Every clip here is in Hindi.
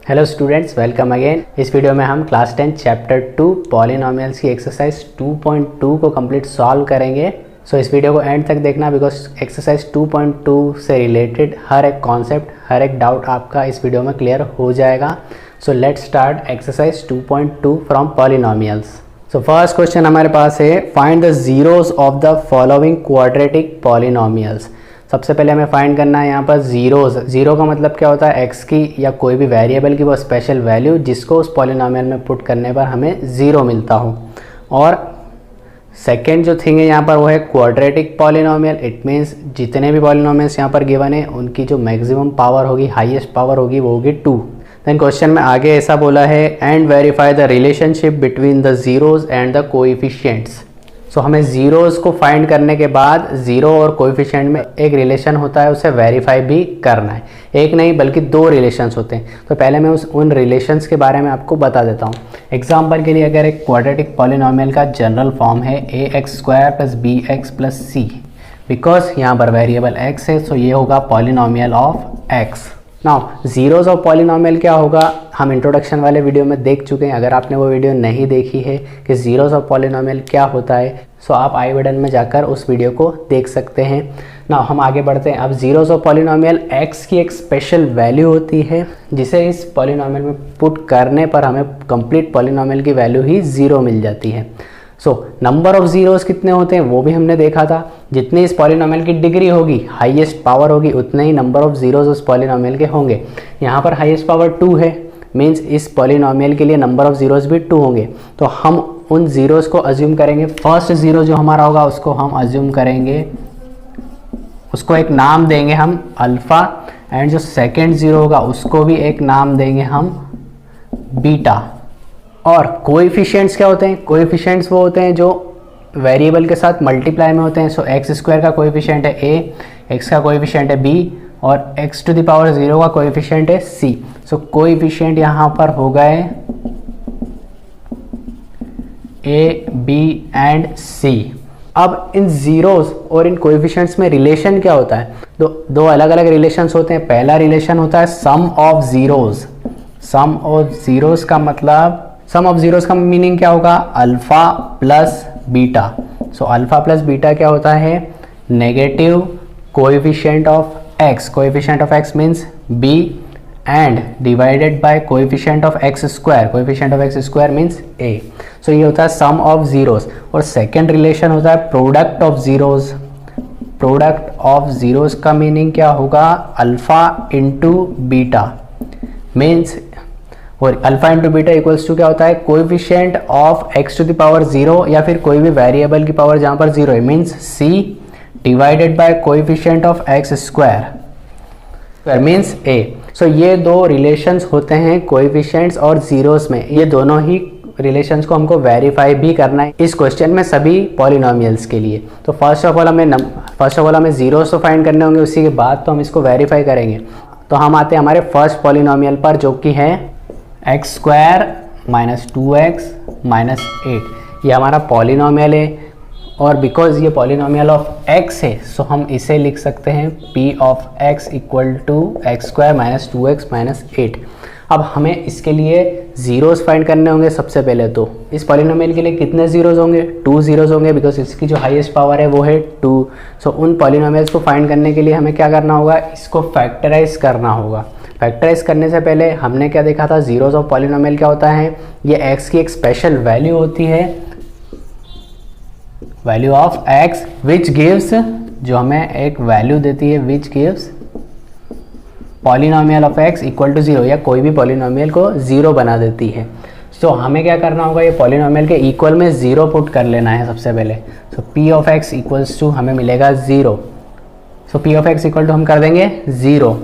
Hello students, welcome again. इस वीडियो में हम क्लास 10 चैप्टर 2 पॉलिनोमियल्स की एक्सरसाइज 2.2 को कंप्लीट सॉल्व करेंगे। सो इस वीडियो को एंड तक देखना, बिकॉज एक्सरसाइज 2.2 से रिलेटेड हर एक कॉन्सेप्ट, हर एक डाउट आपका इस वीडियो में क्लियर हो जाएगा। So let's start exercise 2.2 from polynomials. So first question हमारे पास है, find the zeros of the following quadratic polynomials. सबसे पहले हमें फाइंड करना है यहाँ पर जीरोज। जीरो का मतलब क्या होता है, एक्स की या कोई भी वेरिएबल की वो स्पेशल वैल्यू जिसको उस पॉलिनोमियल में पुट करने पर हमें ज़ीरो मिलता हो। और सेकेंड जो थिंग है यहाँ पर वो है क्वाड्रेटिक पॉलिनोमियल। इट मीन्स जितने भी पॉलिनोमियल्स यहाँ पर गिवन है उनकी जो मैक्सिमम पावर होगी, हाईएस्ट पावर होगी, वो होगी 2। देन क्वेश्चन में आगे ऐसा बोला है, and verify the relationship between the zeros and the coefficients. So हमें ज़ीरोज़ को फाइंड करने के बाद ज़ीरो और कोएफिशिएंट में एक रिलेशन होता है, उसे वेरीफाई भी करना है। एक नहीं बल्कि दो रिलेशंस होते हैं। तो पहले मैं उन रिलेशंस के बारे में आपको बता देता हूँ। एग्जांपल के लिए अगर एक क्वाड्रेटिक पॉलिनोमियल का जनरल फॉर्म है ax² + bx + c, बिकॉज यहाँ पर वेरिएबल x है, सो ये होगा polynomial of x। Now zeros of polynomial क्या होगा, हम इंट्रोडक्शन वाले वीडियो में देख चुके हैं। अगर आपने वो वीडियो नहीं देखी है कि जीरोज ऑफ पॉलिनोमियल क्या होता है, सो आप आई बटन में जाकर उस वीडियो को देख सकते हैं। नाउ हम आगे बढ़ते हैं। अब जीरोज ऑफ पॉलिनोमियल x की एक स्पेशल वैल्यू होती है जिसे इस पॉलिनोमियल में पुट करने पर हमें कंप्लीट पॉलिनोमियल की वैल्यू ही ज़ीरो मिल जाती है। सो नंबर ऑफ जीरोस कितने होते हैं वो भी हमने देखा था। जितनी इस पॉलिनोमियल की डिग्री होगी, हाईएस्ट पावर होगी, उतने ही नंबर ऑफ जीरोस उस पॉलिनोमियल के होंगे। यहाँ पर हाईएस्ट पावर 2 है, मीन्स इस पॉलिनोमियल के लिए नंबर ऑफ जीरोस भी 2 होंगे। तो हम उन जीरोस को अज्यूम करेंगे। फर्स्ट जीरो जो हमारा होगा उसको हम अज्यूम करेंगे, उसको एक नाम देंगे हम अल्फ़ा, एंड जो सेकेंड जीरो होगा उसको भी एक नाम देंगे हम बीटा। और कोएफिशिएंट्स क्या होते हैं, कोएफिशिएंट्स वो होते हैं जो वेरिएबल के साथ मल्टीप्लाई में होते हैं। सो x² का कोएफिशिएंट है a, x का कोएफिशिएंट है b, और x⁻0 का कोएफिशिएंट है c। सो कोएफिशिएंट यहाँ पर हो गए a, b एंड c। अब इन जीरोस और इन कोएफिशिएंट्स में रिलेशन क्या होता है, दो अलग अलग रिलेशंस होते हैं। पहला रिलेशन होता है sum of zeros. Sum of zeros का मतलब, सम ऑफ जीरोस का मीनिंग क्या होगा, alpha plus beta. So alpha plus beta क्या होता है, negative coefficient of x। Coefficient of x means b and divided by coefficient of x²। Coefficient of x² means a। So ये होता है सम ऑफ जीरोस। और सेकेंड रिलेशन होता है product of zeros. Product of zeros का मीनिंग क्या होगा, अल्फा इंटू बीटा मीन्स, और alpha into beta equals to क्या होता है, कोएफिशिएंट ऑफ x⁻0 या फिर कोई भी वेरिएबल की पावर जहाँ पर 0 है, means c divided by coefficient of x² means a। So ये दो रिलेशंस होते हैं कोएफिशिएंट्स और जीरोस में। ये दोनों ही रिलेशंस को हमको वेरीफाई भी करना है इस क्वेश्चन में सभी पॉलिनोमियल्स के लिए। तो फर्स्ट ऑफ ऑल हमें जीरोस तो फाइंड करने होंगे, उसी के बाद तो हम इसको वेरीफाई करेंगे। तो हम आते हैं हमारे फर्स्ट पॉलिनोमियल पर, जो कि है x² - 2x - 8। ये हमारा पॉलिनोमियल है, और बिकॉज ये पॉलिनोमियल ऑफ x है, सो हम इसे लिख सकते हैं p of x = x² - 2x - 8। अब हमें इसके लिए जीरोस फाइंड करने होंगे। सबसे पहले तो इस पॉलिनोमियल के लिए कितने जीरोस होंगे, 2 जीरोस होंगे, बिकॉज इसकी जो हाईएस्ट पावर है वो है 2। सो उन पॉलिनोमियल्स को फाइंड करने के लिए हमें क्या करना होगा, इसको फैक्टराइज करना होगा। फैक्टराइज करने से पहले हमने क्या देखा था, जीरोस ऑफ पॉलिनोमियल क्या होता है, ये x की एक स्पेशल वैल्यू होती है, value of x which gives, जो हमें एक वैल्यू देती है which gives polynomial of x = 0, या कोई भी पॉलिनोमियल को 0 बना देती है। सो हमें क्या करना होगा, ये पॉलिनोमियल के इक्वल में 0 पुट कर लेना है सबसे पहले। सो p ऑफ x = हमें मिलेगा 0। सो p ऑफ x = हम कर देंगे 0।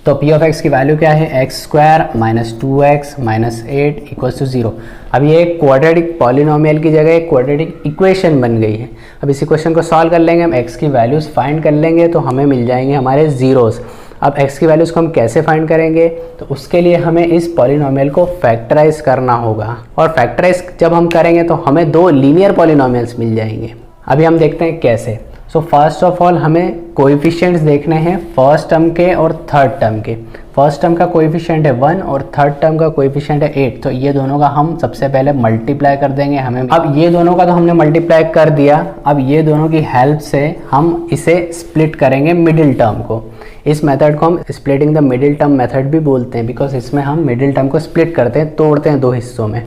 तो p ऑफ x की वैल्यू क्या है, x² - 2x - 8 = 0। अब ये एक क्वाड्रेटिक पॉलिनोमियल की जगह एक क्वाड्रेटिक इक्वेशन बन गई है। अब इस इक्वेशन को सॉल्व कर लेंगे, हम x की वैल्यूज़ फाइंड कर लेंगे, तो हमें मिल जाएंगे हमारे जीरोस। अब x की वैल्यूज़ को हम कैसे फाइंड करेंगे, तो उसके लिए हमें इस पॉलिनोमियल को फैक्टराइज करना होगा। और फैक्टराइज जब हम करेंगे तो हमें 2 लीनियर पॉलिनोमियल्स मिल जाएंगे। अभी हम देखते हैं कैसे। सो फर्स्ट ऑफ ऑल हमें कोएफिशिएंट्स देखने हैं फर्स्ट टर्म के और थर्ड टर्म के। फर्स्ट टर्म का कोएफिशिएंट है 1 और थर्ड टर्म का कोएफिशिएंट है 8, तो ये दोनों का हम सबसे पहले मल्टीप्लाई कर देंगे। हमें अब ये दोनों का तो हमने मल्टीप्लाई कर दिया, अब ये दोनों की हेल्प से हम इसे स्प्लिट करेंगे मिडिल टर्म को। इस मेथड को हम splitting the middle term method भी बोलते हैं, बिकॉज इसमें हम मिडिल टर्म को स्प्लिट करते हैं, तोड़ते हैं दो हिस्सों में।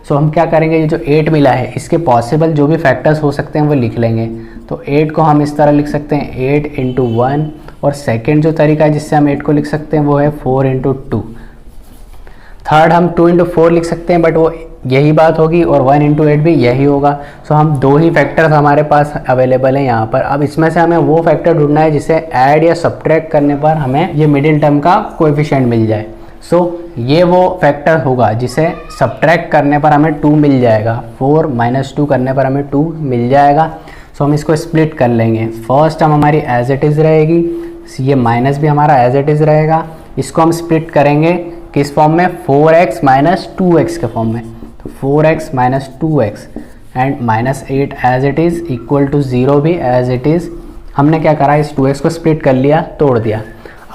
सो हम क्या करेंगे, ये जो 8 मिला है इसके पॉसिबल जो भी फैक्टर्स हो सकते हैं वो लिख लेंगे। तो 8 को हम इस तरह लिख सकते हैं 8 × 1, और सेकेंड जो तरीका है जिससे हम 8 को लिख सकते हैं वो है 4 × 2। थर्ड हम 2 × 4 लिख सकते हैं, बट वो यही बात होगी, और 1 × 8 भी यही होगा। सो हम दो ही फैक्टर्स हमारे पास अवेलेबल हैं यहाँ पर। अब इसमें से हमें वो फैक्टर ढूंढना है जिसे ऐड या सब्ट्रैक्ट करने पर हमें ये मिडिल टर्म का कोएफिशिएंट मिल जाए। सो ये वो फैक्टर होगा जिसे सब्ट्रैक्ट करने पर हमें 2 मिल जाएगा, 4 - 2 करने पर हमें 2 मिल जाएगा। सो हम इसको स्प्लिट कर लेंगे। फर्स्ट टर्म हमारी एज इट इज़ रहेगी, ये माइनस भी हमारा एज इट इज़ रहेगा। इसको हम स्प्लिट करेंगे किस फॉर्म में, 4x - 2x के फॉर्म में। तो 4x - 2x and -8 as it is equal to 0 भी एज इट इज़। हमने क्या करा, इस 2x को स्प्लिट कर लिया, तोड़ दिया।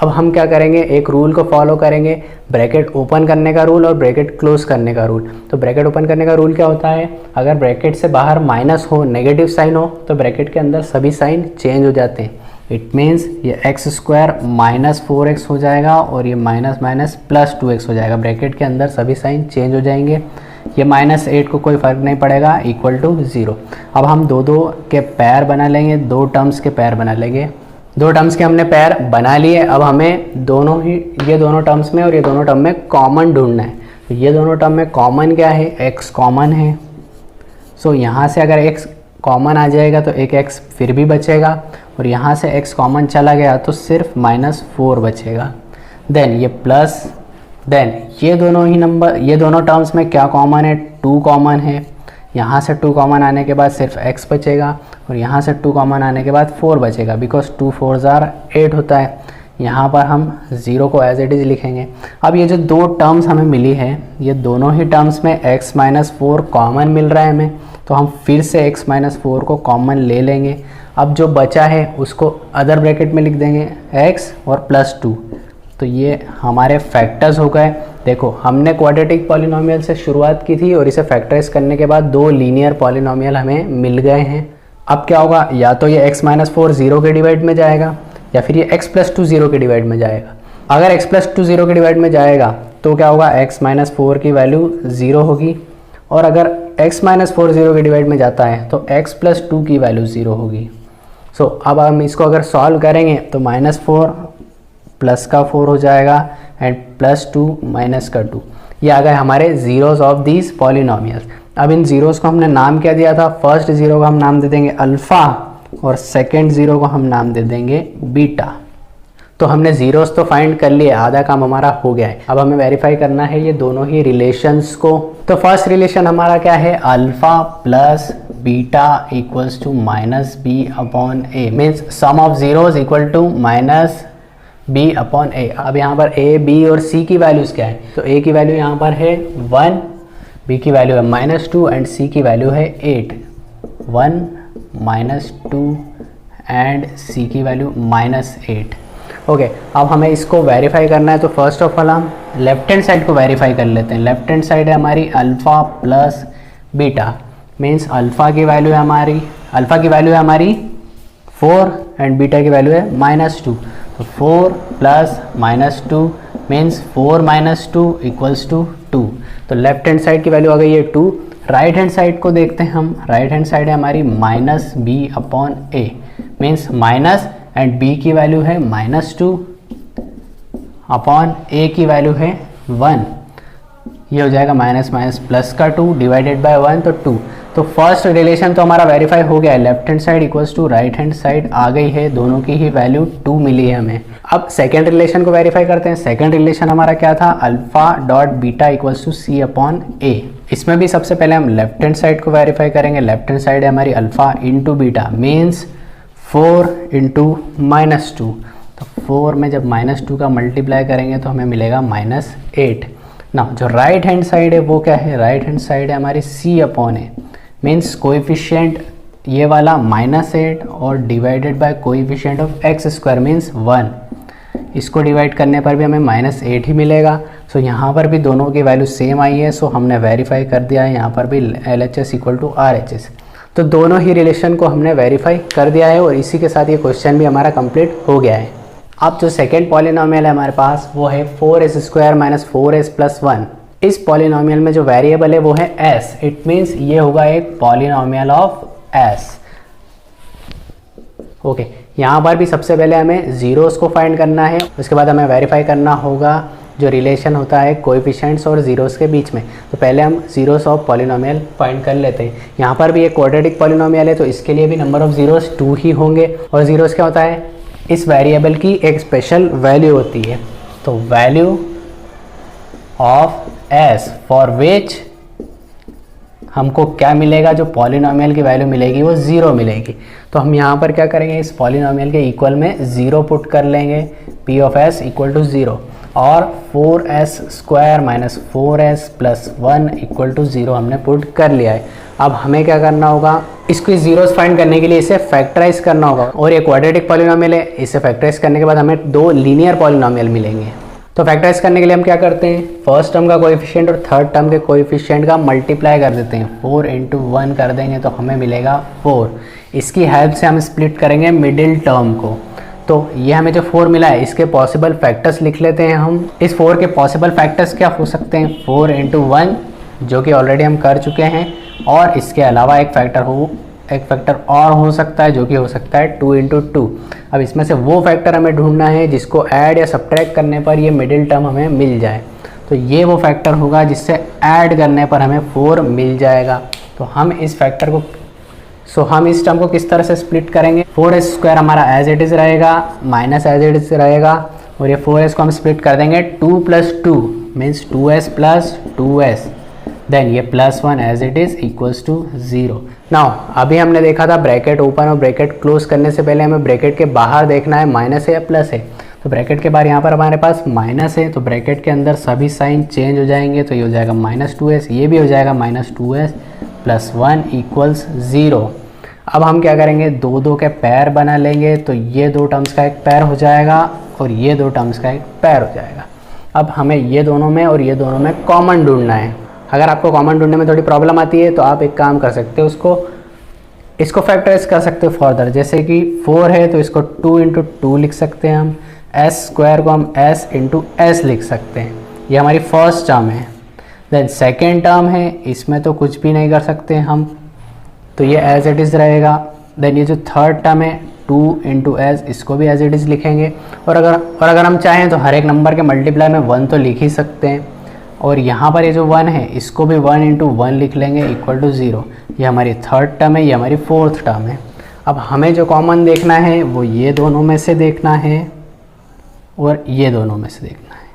अब हम क्या करेंगे, एक रूल को फॉलो करेंगे, ब्रैकेट ओपन करने का रूल और ब्रैकेट क्लोज करने का रूल। तो ब्रैकेट ओपन करने का रूल क्या होता है, अगर ब्रैकेट से बाहर माइनस हो, नेगेटिव साइन हो, तो ब्रैकेट के अंदर सभी साइन चेंज हो जाते हैं। इट मीन्स ये x² - 4x हो जाएगा और ये +2x हो जाएगा। ब्रैकेट के अंदर सभी साइन चेंज हो जाएंगे। ये -8 को कोई फ़र्क नहीं पड़ेगा, इक्वल टू 0। अब हम दो के पैर बना लेंगे, दो टर्म्स के पैर बना लेंगे। दो टर्म्स के हमने पैर बना लिए। अब हमें दोनों ही, ये दोनों टर्म्स में और ये दोनों टर्म में कॉमन ढूंढना है। तो ये दोनों टर्म में कॉमन क्या है, x कॉमन है। सो यहाँ से अगर x कॉमन आ जाएगा तो एक x फिर भी बचेगा, और यहाँ से x कॉमन चला गया तो सिर्फ -4 बचेगा। देन ये प्लस, देन ये दोनों ही नंबर, ये दोनों टर्म्स में क्या कॉमन है, 2 कॉमन है। यहाँ से 2 कॉमन आने के बाद सिर्फ x बचेगा, और यहाँ से 2 कॉमन आने के बाद 4 बचेगा, बिकॉज 2 4s are 8 होता है। यहाँ पर हम 0 को एज इट इज़ लिखेंगे। अब ये जो दो टर्म्स हमें मिली है, ये दोनों ही टर्म्स में x - 4 कॉमन मिल रहा है हमें, तो हम फिर से x - 4 को कॉमन ले लेंगे। अब जो बचा है उसको अदर ब्रैकेट में लिख देंगे x और +2। तो ये हमारे फैक्टर्स हो गए। देखो, हमने क्वाड्रेटिक पॉलिनोमियल से शुरुआत की थी और इसे फैक्टराइज करने के बाद दो लीनियर पॉलिनोमियल हमें मिल गए हैं। अब क्या होगा, या तो ये x - 4 0 के डिवाइड में जाएगा, या फिर ये x + 2 0 के डिवाइड में जाएगा। अगर x + 2 0 के डिवाइड में जाएगा तो क्या होगा, x - 4 की वैल्यू 0 होगी, और अगर x - 4 0 के डिवाइड में जाता है तो x + 2 की वैल्यू 0 होगी। सो अब हम इसको अगर सॉल्व करेंगे तो -4 प्लस का 4 हो जाएगा एंड +2 माइनस का 2। ये आ गए हमारे जीरोस ऑफ दीज पॉलिनोमियल्स। अब इन जीरोस को हमने नाम क्या दिया था, फर्स्ट जीरो को हम नाम दे देंगे अल्फ़ा और सेकेंड जीरो को हम नाम दे देंगे बीटा। तो हमने जीरोस तो फाइंड कर लिए, आधा काम हमारा हो गया है। अब हमें वेरीफाई करना है ये दोनों ही रिलेशंस को। तो फर्स्ट रिलेशन हमारा क्या है, alpha plus beta equals to -b/a, means sum of zeros equal to -b/a। अब यहाँ पर a, b और c की वैल्यूज क्या है, तो a की वैल्यू यहाँ पर है 1, b की वैल्यू है -2 एंड c की वैल्यू है 8। 1 -2 एंड c की वैल्यू -8। ओके, अब हमें इसको वेरीफाई करना है। तो फर्स्ट ऑफ ऑल हम लेफ्ट हैंड साइड को वेरीफाई कर लेते हैं। लेफ्ट हैंड साइड है हमारी alpha plus beta, means alpha की वैल्यू है हमारी 4 एंड बीटा की वैल्यू है -2। तो 4 प्लस -2 मीन्स 4 - 2 इक्वल्स टू 2। तो लेफ्ट हैंड साइड की वैल्यू आ गई है 2। राइट हैंड साइड को देखते हैं हम। राइट हैंड साइड है हमारी -b/a, means minus and b की वैल्यू है -2 अपॉन a की वैल्यू है 1। ये हो जाएगा माइनस माइनस प्लस का 2 डिवाइडेड बाय 1, तो 2। तो फर्स्ट रिलेशन तो हमारा वेरीफाई हो गया है, left hand side equals to right hand side आ गई है, दोनों की ही वैल्यू 2 मिली है हमें। अब सेकेंड रिलेशन को वेरीफाई करते हैं। सेकेंड रिलेशन हमारा क्या था, alpha dot beta equals to c/a। इसमें भी सबसे पहले हम लेफ्ट हैंड साइड को वेरीफाई करेंगे। लेफ्ट हैंड साइड है हमारी alpha into beta, means 4 into -2। तो 4 में जब -2 का मल्टीप्लाई करेंगे तो हमें मिलेगा -8। ना जो राइट हैंड साइड है वो क्या है, राइट हैंड साइड है हमारी c/a, मीन्स कोएफिशिएंट ये वाला -8 और divided by coefficient of x² means 1। इसको डिवाइड करने पर भी हमें -8 ही मिलेगा। सो यहाँ पर भी दोनों की वैल्यू सेम आई है, सो हमने वेरीफाई कर दिया है यहाँ पर भी LHS इक्वल टू RHS। तो दोनों ही रिलेशन को हमने वेरीफाई कर दिया है और इसी के साथ ये क्वेश्चन भी हमारा कंप्लीट हो गया है। अब जो सेकेंड पॉलिनोमियल है हमारे पास वो है 4s² - 4s + 1। इस पॉलिनोमियल में जो वेरिएबल है वो है s। इट मीन्स ये होगा एक पॉलिनोमियल ऑफ s। ओके, यहाँ पर भी सबसे पहले हमें जीरोस को फाइंड करना है, उसके बाद हमें वेरीफाई करना होगा जो रिलेशन होता है कोएफिशिएंट्स और जीरोस के बीच में। तो पहले हम जीरोस ऑफ पॉलिनोमियल फाइंड कर लेते हैं। यहाँ पर भी एक क्वाड्रेटिक पॉलिनोमियल है तो इसके लिए भी नंबर ऑफ जीरोस 2 ही होंगे। और जीरोस क्या होता है, इस वेरिएबल की एक स्पेशल वैल्यू होती है। तो value of s for which हमको क्या मिलेगा, जो पॉलिनोमियल की वैल्यू मिलेगी वो 0 मिलेगी। तो हम यहाँ पर क्या करेंगे, इस पॉलिनोमियल के इक्वल में 0 पुट कर लेंगे, p of s equal to 0 और 4s² - 4s + 1 इक्वल टू 0 हमने पुट कर लिया है। अब हमें क्या करना होगा, इसको जीरोस फाइंड करने के लिए इसे फैक्टराइज करना होगा। और ये क्वाड्रेटिक पॉलिनोमियल है, इसे फैक्टराइज करने के बाद हमें 2 लीनियर पॉलिनोमियल मिलेंगे। तो फैक्टराइज करने के लिए हम क्या करते हैं, फर्स्ट टर्म का कोएफिशिएंट और थर्ड टर्म के कोएफिशिएंट का मल्टीप्लाई कर देते हैं। 4 × 1 कर देंगे तो हमें मिलेगा 4। इसकी हेल्प से हम स्प्लिट करेंगे मिडिल टर्म को। तो ये हमें जो 4 मिला है इसके पॉसिबल फैक्टर्स लिख लेते हैं हम। इस 4 के पॉसिबल फैक्टर्स क्या हो सकते हैं, 4 × 1 जो कि ऑलरेडी हम कर चुके हैं, और इसके अलावा एक फैक्टर और हो सकता है जो कि हो सकता है 2 × 2। अब इसमें से वो फैक्टर हमें ढूंढना है जिसको ऐड या सब्ट्रैक्ट करने पर ये मिडिल टर्म हमें मिल जाए। तो ये वो फैक्टर होगा जिससे ऐड करने पर हमें 4 मिल जाएगा। तो हम इस फैक्टर को हम इस टर्म को किस तरह से स्प्लिट करेंगे, 4s² हमारा एज इट इज़ रहेगा, माइनस एज इट इज़ रहेगा, और ये 4s को हम स्प्लिट कर देंगे 2 + 2 मीन्स 2s + 2s, देन ये +1 as it is equals to 0। Now अभी हमने देखा था ब्रैकेट ओपन और ब्रैकेट क्लोज करने से पहले हमें ब्रैकेट के बाहर देखना है माइनस है या प्लस है। तो ब्रैकेट के बाहर यहाँ पर हमारे पास माइनस है, तो ब्रैकेट के अंदर सभी साइन चेंज हो जाएंगे। तो ये हो जाएगा -2s, ये भी हो जाएगा -2s + 1 इक्वल्स 0। अब हम क्या करेंगे, 2 के पैर बना लेंगे। तो ये 2 टर्म्स का एक पैर हो जाएगा और ये 2 टर्म्स का एक पैर हो जाएगा। अब हमें ये दोनों में और ये दोनों में कॉमन ढूंढना है। अगर आपको कॉमन ढूंढने में थोड़ी प्रॉब्लम आती है तो आप एक काम कर सकते हो, इसको फैक्टराइज कर सकते हो फर्दर। जैसे कि 4 है तो इसको 2 × 2 लिख सकते हैं हम, s² को हम s × s लिख सकते हैं। ये हमारी फर्स्ट टर्म है। देन सेकेंड टर्म है, इसमें तो कुछ भी नहीं कर सकते हम, तो ये एज इट इज़ रहेगा। देन ये जो थर्ड टर्म है 2 × s, इसको भी एज इट इज़ लिखेंगे। और अगर हम चाहें तो हर एक नंबर के मल्टीप्लाई में 1 तो लिख ही सकते हैं। और यहाँ पर ये जो 1 है इसको भी 1 × 1 लिख लेंगे इक्वल टू 0। ये हमारी थर्ड टर्म है, ये हमारी फोर्थ टर्म है। अब हमें जो कॉमन देखना है वो ये दोनों में से देखना है और ये दोनों में से देखना है।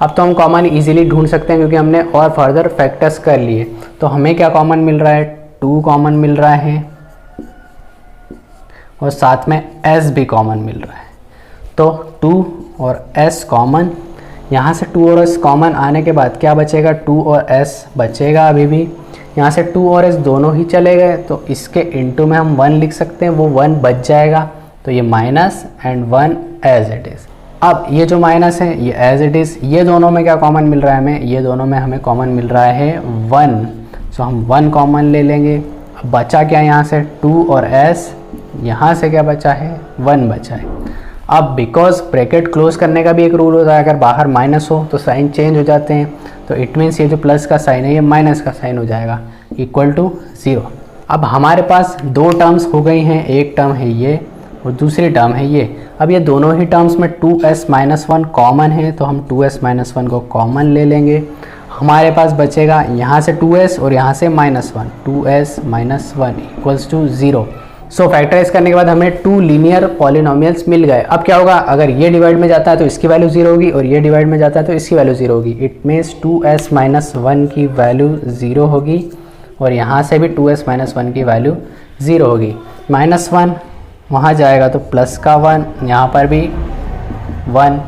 अब तो हम कॉमन इजीली ढूंढ सकते हैं क्योंकि हमने और फर्दर फैक्टर्स कर लिए। तो हमें क्या कॉमन मिल रहा है, 2 कॉमन मिल रहा है और साथ में s भी कॉमन मिल रहा है। तो 2 और s कॉमन, यहाँ से 2 और s कॉमन आने के बाद क्या बचेगा, 2 और s बचेगा अभी भी। यहाँ से 2 और s दोनों ही चले गए तो इसके इनटू में हम 1 लिख सकते हैं, वो 1 बच जाएगा। तो ये minus and 1 as it is. अब ये जो माइनस है ये एज इट इज़। ये दोनों में क्या कॉमन मिल रहा है हमें, ये दोनों में हमें कॉमन मिल रहा है 1। सो हम 1 कॉमन ले लेंगे। अब बचा क्या यहाँ से 2 और s, यहाँ से क्या बचा है 1 बचा है। अब बिकॉज ब्रैकेट क्लोज करने का भी एक रूल होता है, अगर बाहर माइनस हो तो साइन चेंज हो जाते हैं। तो इट मीन्स ये जो प्लस का साइन है ये माइनस का साइन हो जाएगा इक्वल टू 0। अब हमारे पास 2 टर्म्स हो गई हैं, एक टर्म है ये और दूसरी टर्म है ये। अब ये दोनों ही टर्म्स में 2s - 1 कॉमन है तो हम 2s - 1 को कॉमन ले लेंगे। हमारे पास बचेगा यहाँ से 2s और यहाँ से -1, 2s - 1 equals to 0। So factorise करने के बाद हमें 2 लीनियर पॉलिनोमियल्स मिल गए। अब क्या होगा, अगर ये डिवाइड में जाता है तो इसकी वैल्यू 0 होगी और ये डिवाइड में जाता है तो इसकी वैल्यू 0 होगी। इट मीन्स 2s - 1 की वैल्यू 0 होगी और यहाँ से भी 2s - 1 की वैल्यू 0 होगी। -1 वहाँ जाएगा तो प्लस का 1, यहाँ पर भी 1।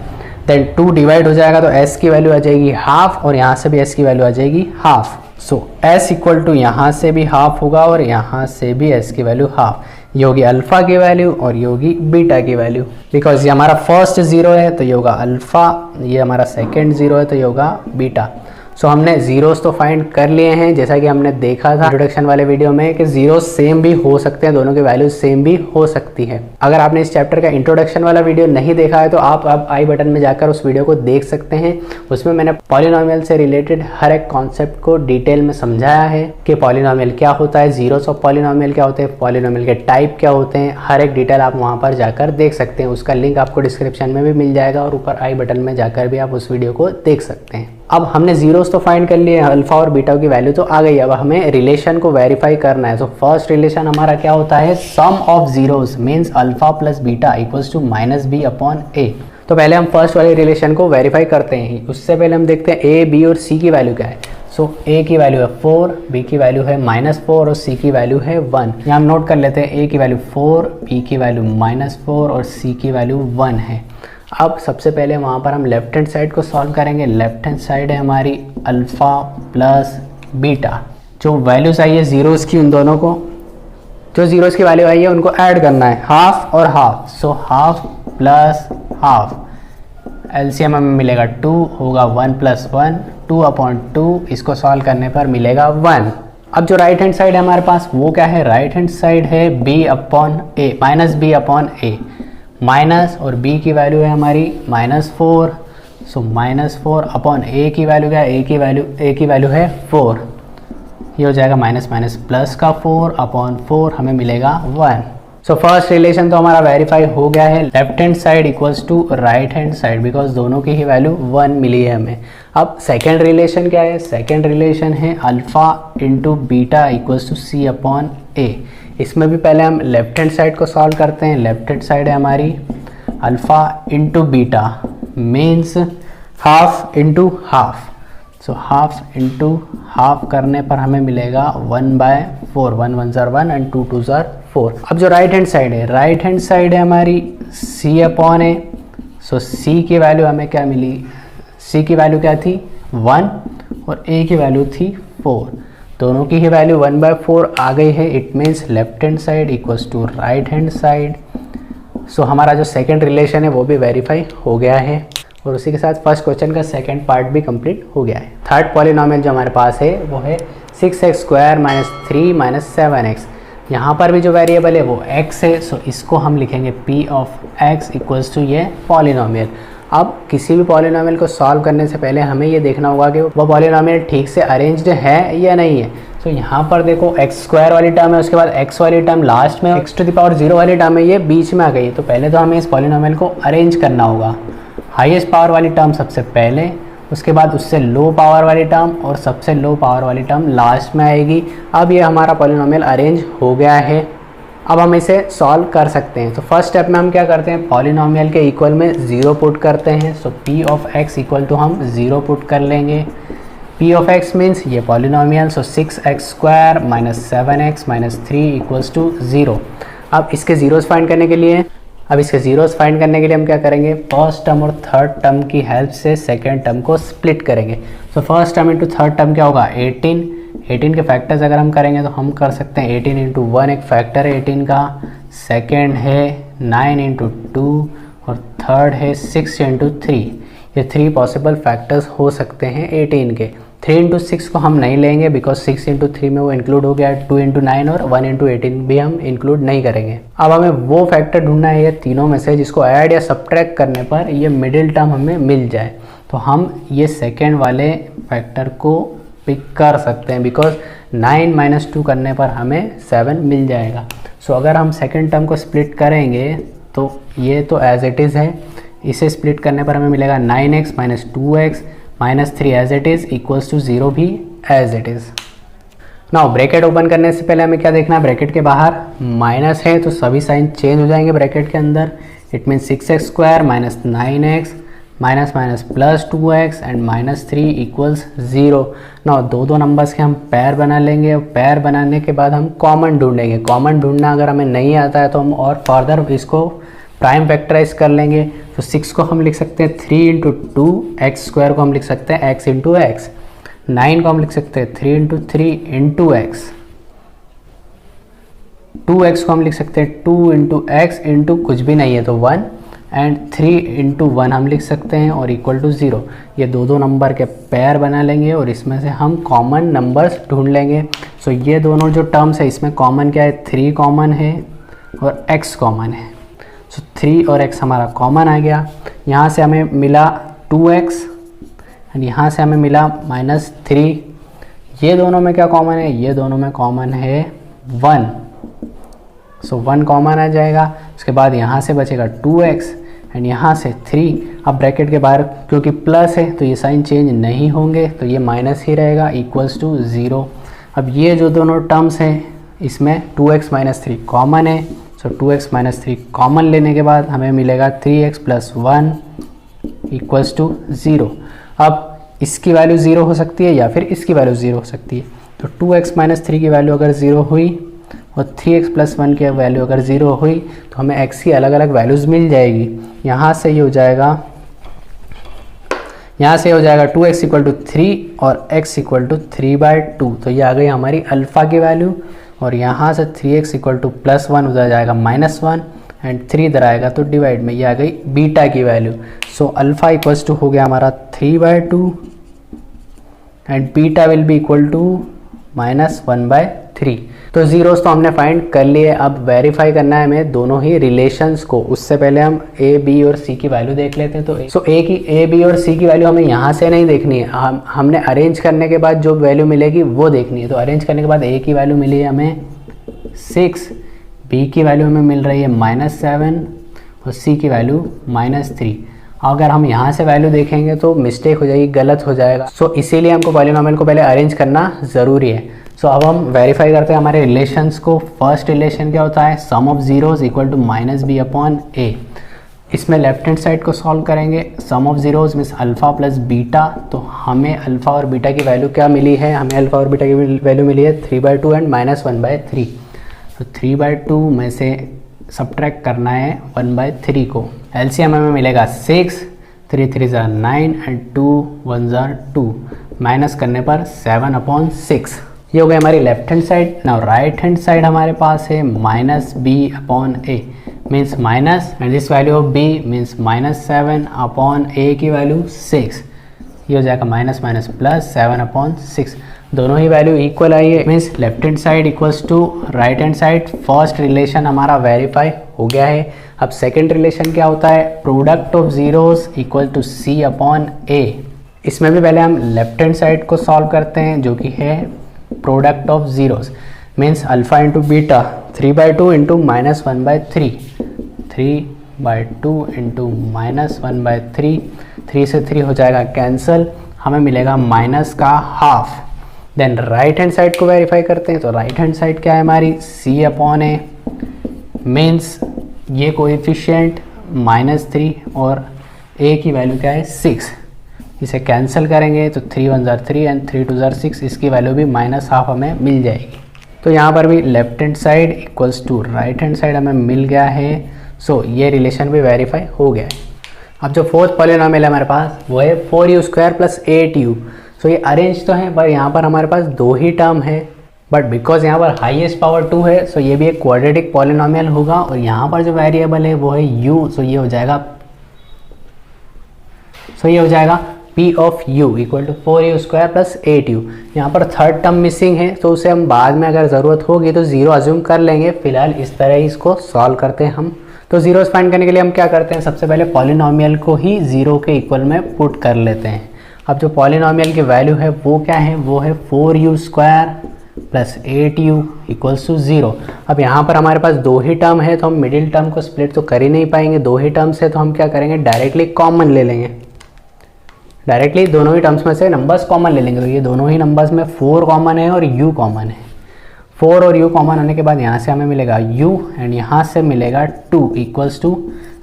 देन 2 डिवाइड हो जाएगा तो s की वैल्यू आ जाएगी हाफ और यहाँ से भी s की वैल्यू आ जाएगी half. So s equal to यहाँ से भी हाफ होगा और यहाँ से भी s की वैल्यू हाफ। ये होगी अल्फ़ा की वैल्यू और ये होगी बीटा की वैल्यू। बिकॉज ये हमारा फर्स्ट ज़ीरो है तो ये होगा अल्फ़ा, ये हमारा सेकेंड ज़ीरो है तो ये होगा बीटा। सो हमने ज़ीरोस तो फाइंड कर लिए हैं, जैसा कि हमने देखा था इंट्रोडक्शन वाले वीडियो में कि ज़ीरोस सेम भी हो सकते हैं, दोनों की वैल्यूज सेम भी हो सकती है। अगर आपने इस चैप्टर का इंट्रोडक्शन वाला वीडियो नहीं देखा है तो आप अब आई बटन में जाकर उस वीडियो को देख सकते हैं। उसमें मैंने पॉलिनोमियल से रिलेटेड हर एक कॉन्सेप्ट को डिटेल में समझाया है कि पॉलिनोमियल क्या होता है, ज़ीरोस ऑफ पॉलिनोमियल क्या होते हैं, पॉलिनोमियल के टाइप क्या होते हैं, हर एक डिटेल आप वहाँ पर जाकर देख सकते हैं। उसका लिंक आपको डिस्क्रिप्शन में भी मिल जाएगा और ऊपर आई बटन में जाकर भी आप उस वीडियो को देख सकते हैं। अब हमने ज़ीरोस तो फाइंड कर लिए, अल्फ़ा और बीटा की वैल्यू तो आ गई। अब हमें रिलेशन को वेरीफाई करना है। तो फर्स्ट रिलेशन हमारा क्या होता है, sum of zeros means alpha plus beta equals to minus B upon A. तो पहले हम फर्स्ट वाले रिलेशन को वेरीफाई करते हैं। उससे पहले हम देखते हैं ए, बी और सी की वैल्यू क्या है। सो ए की वैल्यू है 4, बी की वैल्यू है -4 और सी की वैल्यू है 1। यहाँ हम नोट कर लेते हैं, ए की वैल्यू 4, बी की वैल्यू -4 और सी की वैल्यू 1 है। अब सबसे पहले वहाँ पर हम लेफ्ट हैंड साइड को सॉल्व करेंगे। लेफ्ट हैंड साइड है हमारी अल्फ़ा प्लस बीटा। जो वैल्यूज़ आई है ज़ीरोज़ की, उन दोनों को, जो ज़ीरोज़ की वैल्यू आई है उनको ऐड करना है, हाफ और half. So half plus half, LCM हमें मिलेगा 2, होगा 1 + 1, 2/2। इसको सॉल्व करने पर मिलेगा 1। अब जो राइट हैंड साइड है हमारे पास वो क्या है, राइट हैंड साइड है b/a, माइनस b/a। माइनस और b की वैल्यू है हमारी -4। सो -4 अपॉन a की वैल्यू क्या है, a की वैल्यू है 4। ये हो जाएगा माइनस माइनस प्लस का 4/4, हमें मिलेगा 1। सो फर्स्ट रिलेशन तो हमारा वेरीफाई हो गया है, left hand side equals to right hand side, because दोनों की ही वैल्यू 1 मिली है हमें। अब सेकेंड रिलेशन क्या है, सेकेंड रिलेशन है alpha into beta equals to c/a। इसमें भी पहले हम लेफ्ट हैंड साइड को सॉल्व करते हैं। लेफ्ट हैंड साइड है हमारी alpha into beta means half into half. So half into half करने पर हमें मिलेगा 1/4, 1 1 ज़र 1 एंड 2 2 ज़र 4। अब जो राइट हैंड साइड है, राइट हैंड साइड है हमारी c/a। सो c की वैल्यू हमें क्या मिली, c की वैल्यू क्या थी 1 और a की वैल्यू थी 4। दोनों की ही वैल्यू 1/4 आ गई है। It means left hand side equals to right hand side. So हमारा जो सेकंड रिलेशन है वो भी वेरीफाई हो गया है और उसी के साथ फर्स्ट क्वेश्चन का सेकंड पार्ट भी कंप्लीट हो गया है। थर्ड पॉलिनोमियल जो हमारे पास है वो है 6x² - 3 - 7x। यहाँ पर भी जो वेरिएबल है वो x है। सो इसको हम लिखेंगे p(x) इक्वल्स टू ये पॉलिनोमियल। अब किसी भी पॉलिनोमियल को सॉल्व करने से पहले हमें ये देखना होगा कि वो पॉलिनोमियल ठीक से अरेंज्ड है या नहीं है। तो यहाँ पर देखो x² वाली टर्म है, उसके बाद x वाली टर्म लास्ट में, x⁻0 वाली टर्म है ये बीच में आ गई है। तो पहले तो हमें इस पॉलिनोमियल को अरेंज करना होगा। हाईएस्ट पावर वाली टर्म सबसे पहले, उसके बाद उससे लो पावर वाली टर्म और सबसे लो पावर वाली टर्म लास्ट में आएगी। अब ये हमारा पॉलिनोमियल अरेंज हो गया है। अब हम इसे सॉल्व कर सकते हैं। तो फर्स्ट स्टेप में हम क्या करते हैं, पॉलिनोमियल के इक्वल में 0 पुट करते हैं। सो p(x) इक्वल टू हम 0 पुट कर लेंगे। p(x) मीन्स ये polynomial. So 6x² - 7x - 3 equals to 0। अब इसके ज़ीरोस फाइंड करने के लिए हम क्या करेंगे, फर्स्ट टर्म और थर्ड टर्म की हेल्प से सेकेंड टर्म को स्प्लिट करेंगे। So first term into third term क्या होगा, 18 के फैक्टर्स अगर हम करेंगे तो हम कर सकते हैं 18 × 1 एक फैक्टर है 18 का, सेकेंड है 9 × 2 और थर्ड है 6 × 3। ये 3 पॉसिबल फैक्टर्स हो सकते हैं 18 के। 3 × 6 को हम नहीं लेंगे बिकॉज 6 × 3 में वो इंक्लूड हो गया है। 2 × 9 और 1 × 18 भी हम इंक्लूड नहीं करेंगे। अब हमें वो फैक्टर ढूंढना है ये तीनों में से जिसको ऐड या सब्ट्रैक्ट करने पर ये मिडिल टर्म हमें मिल जाए। तो हम ये सेकेंड वाले फैक्टर को पिक कर सकते हैं बिकॉज 9 - 2 करने पर हमें 7 मिल जाएगा। सो अगर हम सेकेंड टर्म को स्प्लिट करेंगे तो ये तो एज इट इज़ है, इसे स्प्लिट करने पर हमें मिलेगा 9x - 2x - 3 as it is equals to 0 भी as it is. Now bracket open करने से पहले हमें क्या देखना है, ब्रैकेट के बाहर माइनस है तो सभी साइन चेंज हो जाएंगे ब्रैकेट के अंदर। It mean 6x² - 9x plus 2x and -3 equals 0। Now दो नंबर्स के हम पैर बना लेंगे और पैर बनाने के बाद हम कॉमन ढूंढेंगे। कॉमन ढूंढना अगर हमें नहीं आता है तो हम और फर्दर इसको प्राइम फैक्टराइज कर लेंगे। तो 6 को हम लिख सकते हैं 3 × 2, x² को हम लिख सकते हैं x × x, 9 को हम लिख सकते हैं 3 × 3 × x, 2x को हम लिख सकते हैं 2 इंटू एक्स इंटू कुछ भी नहीं है तो 1 एंड 3 इंटू 1 हम लिख सकते हैं और इक्वल टू 0। ये दो नंबर के पेयर बना लेंगे और इसमें से हम कॉमन नंबर्स ढूंढ लेंगे। सो ये दोनों जो टर्म्स है इसमें कॉमन क्या है, 3 कॉमन है और x कॉमन है। सो 3 और x हमारा कॉमन आ गया। यहाँ से हमें मिला 2x एंड यहाँ से हमें मिला -3। ये दोनों में क्या कॉमन है, ये दोनों में कॉमन है 1। सो 1 कॉमन आ जाएगा। उसके बाद यहाँ से बचेगा 2x एंड यहाँ से 3। अब ब्रैकेट के बाहर क्योंकि प्लस है तो ये साइन चेंज नहीं होंगे तो ये माइनस ही रहेगा, इक्वल्स टू 0। अब ये जो दोनों टर्म्स हैं इसमें 2x - 3 कॉमन है। सो 2x - 3 कॉमन लेने के बाद हमें मिलेगा 3x + 1 इक्वल्स टू 0। अब इसकी वैल्यू 0 हो सकती है या फिर इसकी वैल्यू 0 हो सकती है। तो 2x - 3 की वैल्यू अगर 0 हुई और 3x + 1 की वैल्यू अगर 0 हुई तो हमें x की अलग अलग वैल्यूज़ मिल जाएगी। यहाँ से ये हो जाएगा 2x = 3 और x = 3/2। तो ये आ गई हमारी अल्फ़ा की वैल्यू। और यहाँ से 3x = +1 उधर जाएगा -1 एंड 3 इधर आएगा तो डिवाइड में ये आ गई बीटा की वैल्यू। सो अल्फ़ा = हो गया हमारा 3/2 and beta will be equal to -1/3। तो जीरोस तो हमने फाइंड कर लिए। अब वेरीफाई करना है हमें दोनों ही रिलेशंस को। उससे पहले हम a, b और c की वैल्यू देख लेते हैं। तो a, b और c की वैल्यू हमें यहाँ से नहीं देखनी है, हमने अरेंज करने के बाद जो वैल्यू मिलेगी वो देखनी है। तो अरेंज करने के बाद a की वैल्यू मिली है हमें 6, b की वैल्यू हमें मिल रही है -7 और c की वैल्यू -3। अगर हम यहाँ से वैल्यू देखेंगे तो मिस्टेक हो जाएगी, गलत हो जाएगा। सो इसीलिए हमको पॉलिनोमियल को पहले अरेंज करना ज़रूरी है। सो अब हम वेरीफाई करते हैं हमारे रिलेशंस को। फर्स्ट रिलेशन क्या होता है, sum of zeros equal to -b/a। इसमें लेफ्ट हैंड साइड को सॉल्व करेंगे। Sum of zeros means alpha plus beta. तो हमें अल्फ़ा और बीटा की वैल्यू क्या मिली है, हमें अल्फ़ा और बीटा की वैल्यू मिली है 3/2 एंड -1/3। तो 3/2 में से सब्ट्रैक्ट करना है 1/3 को। एलसीएम हमें मिलेगा 6, 3 3 = 9 एंड 2 1 = 2। माइनस करने पर 7/6। ये हो गई हमारी left hand side. Now right hand side हमारे पास है -b/a means minus and this value of b means -7/a की वैल्यू 6। ये हो जाएगा माइनस माइनस प्लस 7/6। दोनों ही वैल्यू इक्वल आई है means left hand side equals to right hand side. First relation हमारा वेरीफाई हो गया है। अब सेकंड रिलेशन क्या होता है, product of zeros equal to c/a। इसमें भी पहले हम लेफ्ट हैंड साइड को सॉल्व करते हैं जो कि है product of zeros means alpha into beta 3/2 into -1/3। 3/2 into -1/3। 3 से 3 हो जाएगा कैंसल, हमें मिलेगा माइनस का half. Then right hand side को वेरीफाई करते हैं। तो राइट हैंड साइड क्या है हमारी c/a मीन्स ये कोएफिशिएंट -3 और a की वैल्यू क्या है 6। इसे कैंसिल करेंगे तो 3 1 = 3 एंड 3 2 = 6। इसकी वैल्यू भी -हाफ हमें मिल जाएगी। तो यहाँ पर भी left hand side equals to right hand side हमें मिल गया है। सो ये रिलेशन भी वेरीफाई हो गया है। अब जो फोर्थ पॉलिनोमियल है हमारे पास वो है 4u² + 8u। सो ये अरेंज तो है पर यहाँ पर हमारे पास 2 ही टर्म है, बट बिकॉज यहाँ पर हाईएस्ट पावर 2 है सो ये भी एक क्वाड्रेटिक पॉलिनोमियल होगा। और यहाँ पर जो वेरिएबल है वो है u। सो ये हो जाएगा p of u equal to 4u² + 8u। यहाँ पर थर्ड टर्म मिसिंग है तो उसे हम बाद में अगर ज़रूरत होगी तो 0 अज्यूम कर लेंगे। फिलहाल इस तरह ही इसको सॉल्व करते हैं हम। तो जीरोस फाइंड करने के लिए हम क्या करते हैं, सबसे पहले पॉलिनोमियल को ही 0 के इक्वल में पुट कर लेते हैं। अब जो पॉलिनोमियल की वैल्यू है वो क्या है, वो है 4u² + 8u = 0। अब यहाँ पर हमारे पास 2 ही टर्म है तो हम मिडिल टर्म को स्प्लिट तो कर ही नहीं पाएंगे। 2 ही टर्म्स है तो हम क्या करेंगे, डायरेक्टली कॉमन ले लेंगे। डायरेक्टली दोनों ही टर्म्स में से नंबर्स कॉमन ले लेंगे। तो ये दोनों ही नंबर्स में 4 कॉमन है और u कॉमन है। 4 और u कॉमन होने के बाद यहाँ से हमें मिलेगा u एंड यहाँ से मिलेगा 2 =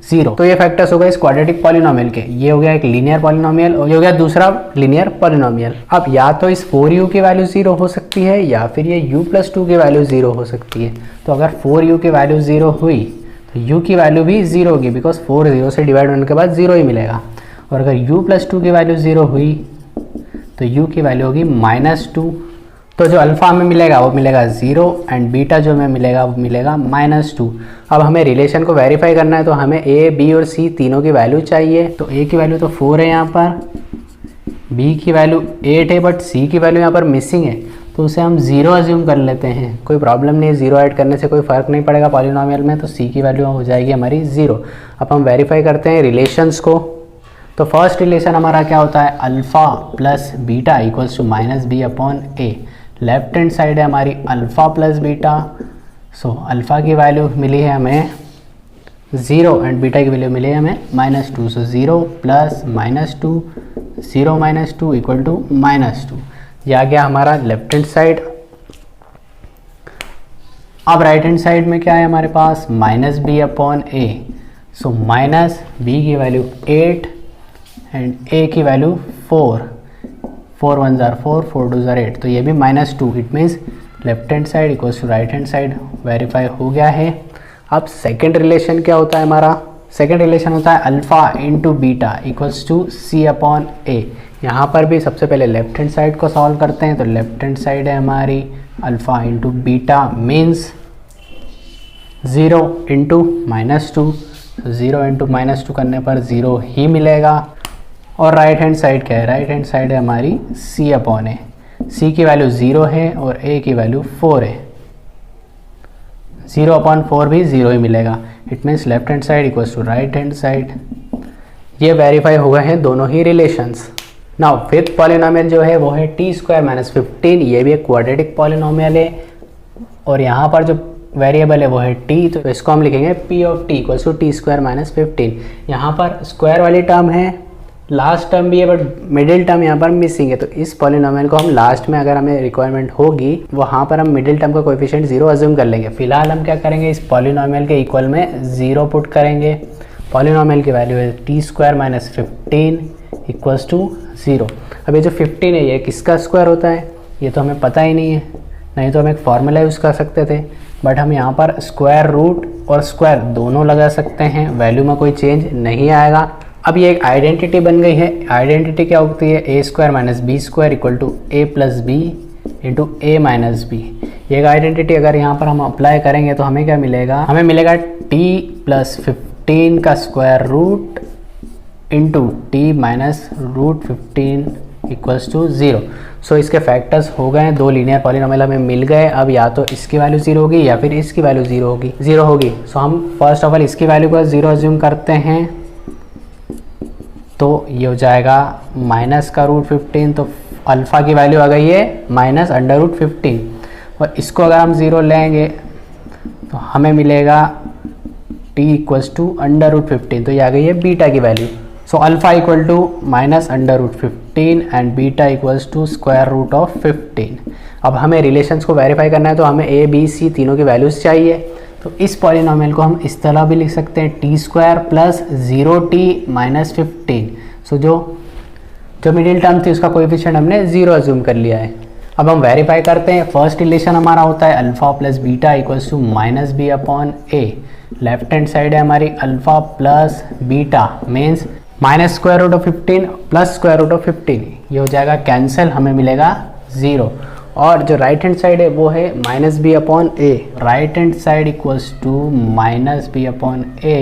0। तो ये फैक्टर्स हो गए इस क्वाड्रेटिक पॉलिनोमियल के। ये हो गया एक लीनियर पॉलिनोमियल और ये हो गया दूसरा लीनियर पॉलिनोमियल। अब या तो इस 4u की वैल्यू 0 हो सकती है या फिर ये u + 2 की वैल्यू 0 हो सकती है। तो अगर 4u की वैल्यू 0 हुई तो u की वैल्यू भी 0 होगी बिकॉज 4 0 से डिवाइड होने के बाद 0 ही मिलेगा। और अगर u + 2 की वैल्यू 0 हुई तो u की वैल्यू होगी -2 तो जो अल्फ़ा हमें मिलेगा वो मिलेगा 0 एंड बीटा जो हमें मिलेगा वो मिलेगा -2। अब हमें रिलेशन को वेरीफाई करना है, तो हमें ए, बी और सी तीनों की वैल्यू चाहिए। तो ए की वैल्यू तो 4 है यहाँ पर, बी की वैल्यू 8 है, बट सी की वैल्यू यहाँ पर मिसिंग है, तो उसे हम 0 अज्यूम कर लेते हैं। कोई प्रॉब्लम नहीं है, 0 ऐड करने से कोई फ़र्क नहीं पड़ेगा पॉलिनोमियल में। तो सी की वैल्यू हो जाएगी हमारी 0। अब हम वेरीफाई करते हैं रिलेशंस को। तो फर्स्ट रिलेशन हमारा क्या होता है, alpha plus beta equals to -b upon a. Left hand side है हमारी alpha plus beta. So alpha की वैल्यू मिली है हमें 0 एंड बीटा की वैल्यू मिली है हमें -2। So 0 plus -2, 0 -2 equal to -2। ये आ गया हमारा लेफ्ट हैंड साइड। अब राइट हैंड साइड में क्या है हमारे पास, -b upon a. So -b की वैल्यू 8 एंड a की वैल्यू 4। 4 1 ज़ार 4, 4 2 ज़ार 8। तो ये भी -2। It means left hand side equals to right hand side verify हो गया है। अब सेकेंड रिलेशन क्या होता है हमारा, सेकेंड रिलेशन होता है alpha into beta equals to c upon a. यहाँ पर भी सबसे पहले लेफ्ट हैंड साइड को सॉल्व करते हैं। तो लेफ्ट हैंड साइड है हमारी alpha into beta means 0 into -2। 0 into -2 करने पर 0 ही मिलेगा। और राइट हैंड साइड क्या है, राइट हैंड साइड है हमारी c अपॉन ए। c की वैल्यू 0 है और a की वैल्यू 4 है। 0 अपॉन 4 भी 0 ही मिलेगा। It means left hand side equals to right hand side. ये वेरीफाई हो गए हैं दोनों ही रिलेशंस। नाउ फिफ्थ पॉलिनोमियल जो है वो है t² - 15। ये भी एक क्वाड्रेटिक पॉलिनोमियल है और यहाँ पर जो वेरिएबल है वो है t, तो इसको हम लिखेंगे p of t equals to t² - 15। यहाँ पर स्क्वायर वाली टर्म है, लास्ट टर्म भी है, बट मिडिल टर्म यहाँ पर मिसिंग है। तो इस पॉलिनोमियल को हम लास्ट में अगर हमें रिक्वायरमेंट होगी वहाँ पर हम मिडिल टर्म का कोएफिशिएंट 0 अज्यूम कर लेंगे। फिलहाल हम क्या करेंगे, इस पॉलिनोमियल के इक्वल में 0 पुट करेंगे। पॉलिनोमियल की वैल्यू है t² - 15 इक्वल्स टू 0। अब ये जो 15 है ये किसका स्क्वायर होता है, ये तो हमें पता ही नहीं है, नहीं तो हम एक फॉर्मूला यूज़ कर सकते थे, बट हम यहाँ पर स्क्वायर रूट और स्क्वायर दोनों लगा सकते हैं, वैल्यू में कोई चेंज नहीं आएगा। अब ये एक आइडेंटिटी बन गई है। आइडेंटिटी क्या होती है, a² - b² equal to a + b into a - b। ये एक आइडेंटिटी अगर यहाँ पर हम अप्लाई करेंगे तो हमें क्या मिलेगा, हमें मिलेगा t + 15 का square root into t - √15 equals to 0। So इसके फैक्टर्स हो गए, दो लीनियर पॉलिनोमियल हमें मिल गए। अब या तो इसकी वैल्यू 0 होगी या फिर इसकी वैल्यू 0 होगी। सो हम फर्स्ट ऑफ ऑल इसकी वैल्यू को 0 अज्यूम करते हैं, तो ये हो जाएगा -√15। तो अल्फ़ा की वैल्यू आ गई है -√15 और इसको अगर हम 0 लेंगे तो हमें मिलेगा t इक्वल्स टू √15। तो ये आ गई है बीटा की value. So alpha equal to -√15 and beta equals to √15। अब हमें रिलेशंस को वेरीफाई करना है, तो हमें a, b, c तीनों की वैल्यूज़ चाहिए। तो इस पॉलिनोमियल को हम इस तरह भी लिख सकते हैं, t² + 0t - 15। सो जो मिडिल टर्म थी उसका कोएफिशिएंट हमने 0 अज्यूम कर लिया है। अब हम वेरीफाई करते हैं। फर्स्ट रिलेशन हमारा होता है alpha plus beta equals to -b upon a। Left hand side है हमारी अल्फ़ा प्लस बीटा मीन्स -√15 + √15। ये हो जाएगा कैंसिल, हमें मिलेगा 0। और जो राइट हैंड साइड है वो है -b upon a। Right hand side equals to -b upon a।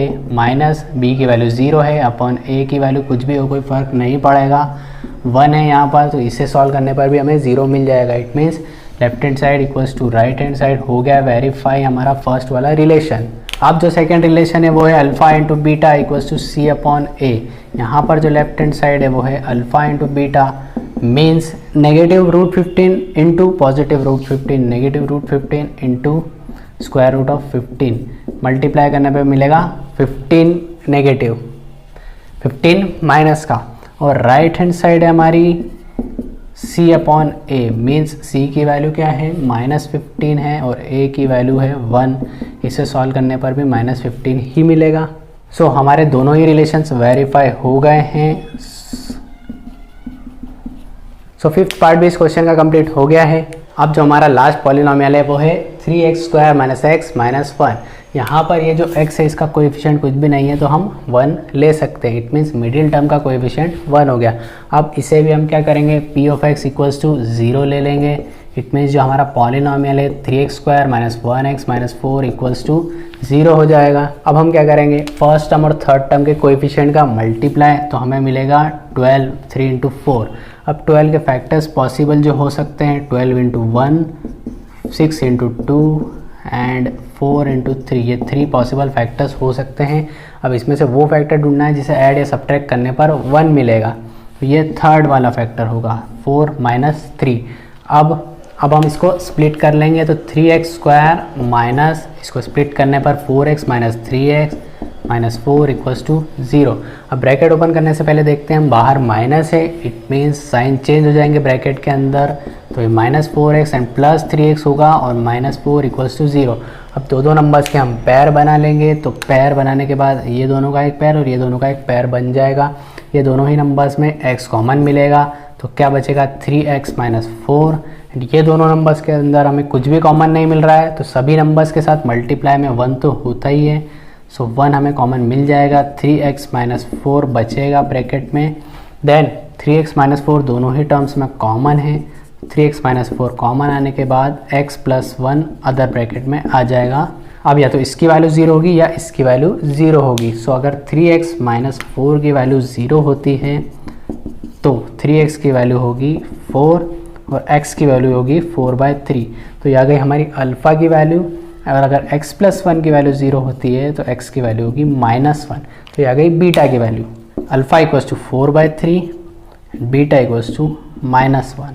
-b की वैल्यू 0 है, अपॉन a की वैल्यू कुछ भी हो कोई फ़र्क नहीं पड़ेगा, 1 है यहाँ पर, तो इसे सॉल्व करने पर भी हमें 0 मिल जाएगा। It means left hand side equals to right hand side हो गया वेरीफाई हमारा फर्स्ट वाला रिलेशन। अब जो सेकंड रिलेशन है वो है alpha into beta equals to c upon a। यहाँ पर जो लेफ्ट हैंड साइड है वो है alpha into beta means -√15 into +√15, -√15 into √15। Multiply करने पे मिलेगा 15 नेगेटिव, 15 माइनस का। और राइट हैंड साइड है हमारी c upon a means c की वैल्यू क्या है -15 है और a की वैल्यू है 1। इसे सॉल्व करने पर भी -15 ही मिलेगा। सो हमारे दोनों ही रिलेशंस वेरीफाई हो गए हैं। सो फिफ्थ पार्ट भी इस क्वेश्चन का कंप्लीट हो गया है। अब जो हमारा लास्ट पॉलिनोमियल है वो है 3x² - x - 1। यहाँ पर ये जो x है इसका कोएफिशिएंट कुछ भी नहीं है, तो हम 1 ले सकते हैं। इट मीन्स मिडिल टर्म का कोएफिशिएंट 1 हो गया। अब इसे भी हम क्या करेंगे, p of x equals to 0 ले लेंगे। इट मीन्स जो हमारा पॉलिनॉमियल है 3x² - 1x - 4 इक्वल्स टू 0 हो जाएगा। अब हम क्या करेंगे, फर्स्ट टर्म और थर्ड टर्म के कोएफिशिएंट का मल्टीप्लाई, तो हमें मिलेगा 12, 3 × 4। अब 12 के फैक्टर्स पॉसिबल जो हो सकते हैं, 12 × 1, 6 × 2 एंड 4 × 3, ये 3 पॉसिबल फैक्टर्स हो सकते हैं। अब इसमें से वो फैक्टर ढूंढना है जिसे ऐड या सब्ट्रैक्ट करने पर 1 मिलेगा, तो ये थर्ड वाला फैक्टर होगा 4 - 3। अब हम इसको स्प्लिट कर लेंगे, तो 3x² माइनस इसको स्प्लिट करने पर 4x - 3x - 4 इक्वल्स टू 0। अब ब्रैकेट ओपन करने से पहले देखते हैं, हम बाहर माइनस है, इट मीन्स साइन चेंज हो जाएंगे ब्रैकेट के अंदर, तो ये -4x एंड +3x होगा और -4 इक्वल्स टू 0। अब दो नंबर्स के हम पैर बना लेंगे, तो पैर बनाने के बाद ये दोनों का एक पैर और ये दोनों का एक पैर बन जाएगा। ये दोनों ही नंबर्स में x कॉमन मिलेगा, तो क्या बचेगा 3x - 4। ये दोनों नंबर्स के अंदर हमें कुछ भी कॉमन नहीं मिल रहा है, तो सभी नंबर्स के साथ मल्टीप्लाई में 1 तो होता ही है, सो 1 हमें कॉमन मिल जाएगा। 3x - 4 बचेगा ब्रैकेट में, देन 3x - 4 दोनों ही टर्म्स में कॉमन है। 3x - 4 कॉमन आने के बाद x + 1 अदर ब्रैकेट में आ जाएगा। अब या तो इसकी वैल्यू 0 होगी या इसकी वैल्यू 0 होगी। सो अगर 3x - 4 की वैल्यू 0 होती है तो 3x की वैल्यू होगी 4 और x की वैल्यू होगी 4/3। तो यह आ गई हमारी अल्फ़ा की वैल्यू। और अगर x + 1 की वैल्यू 0 होती है तो x की वैल्यू होगी -1। तो यह आ गई बीटा की value, alpha equals to 4/3, beta equals to -1।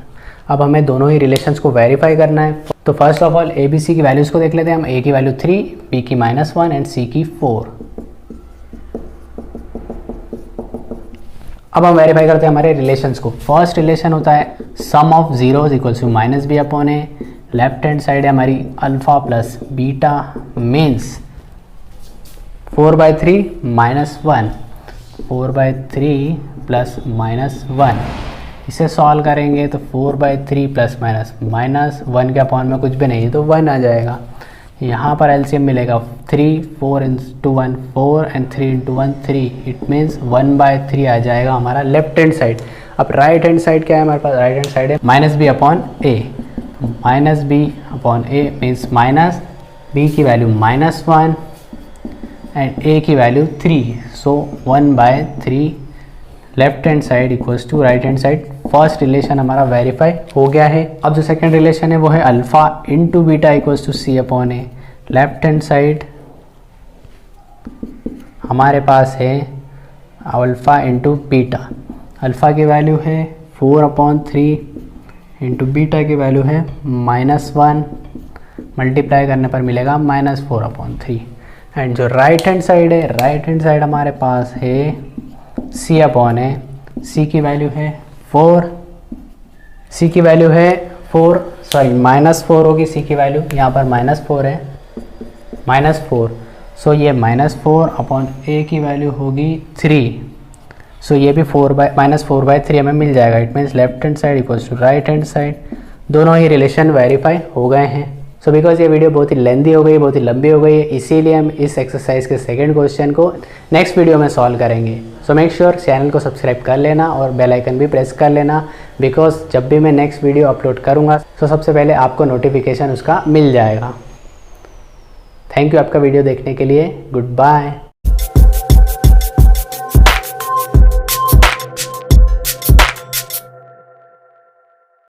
अब हमें दोनों ही रिलेशंस को वेरीफाई करना है। तो फर्स्ट ऑफ ऑल ABC की वैल्यूज़ को देख लेते हैं हम। A की वैल्यू 3, B की -1 एंड C की 4। अब हम वेरीफाई करते हैं हमारे रिलेशंस को। फर्स्ट रिलेशन होता है sum of zeros equals to -b/a। Left hand side है हमारी अल्फ़ा प्लस बीटा, मीन्स 4/3 - 1, 4/3 + -1। इसे सॉल्व करेंगे तो 4/3 ± -1 के अपॉन में कुछ भी नहीं है तो 1 आ जाएगा। यहाँ पर एलसीएम मिलेगा 3, 4 × 1 4 एंड 3 × 1 3, इट मीन्स 1/3 आ जाएगा हमारा लेफ्ट हैंड साइड। अब राइट हैंड साइड क्या है हमारे पास, राइट हैंड साइड है -b/a। -b/a means minus b की वैल्यू -1 एंड a की value 3, so 1/3 left hand side equals to right hand side. First relation हमारा वेरीफाई हो गया है। अब जो सेकंड रिलेशन है वो है alpha × beta equals to c/a। Left hand side हमारे पास है अल्फ़ा × बीटा। अल्फ़ा की वैल्यू है 4/3 × बीटा की वैल्यू है -1, मल्टीप्लाई करने पर मिलेगा -4/3। एंड जो राइट हैंड साइड है, राइट हैंड साइड हमारे पास है c/a। c की वैल्यू है 4, c की वैल्यू है 4, सॉरी -4 होगी c की वैल्यू, यहाँ पर -4 है, -4, सो ये -4/a की वैल्यू होगी 3, सो ये भी -4/3 हमें मिल जाएगा। It means left hand side equals to right hand side. दोनों ही रिलेशन वेरीफाई हो गए हैं। सो बिकॉज ये वीडियो बहुत ही लेंदी हो गई, बहुत ही लंबी हो गई है, इसीलिए हम इस एक्सरसाइज के सेकंड क्वेश्चन को नेक्स्ट वीडियो में सॉल्व करेंगे। सो मेक श्योर चैनल को सब्सक्राइब कर लेना और बेल आइकन भी प्रेस कर लेना, बिकॉज जब भी मैं नेक्स्ट वीडियो अपलोड करूँगा तो सबसे पहले आपको नोटिफिकेशन उसका मिल जाएगा। थैंक यू आपका वीडियो देखने के लिए। Good bye.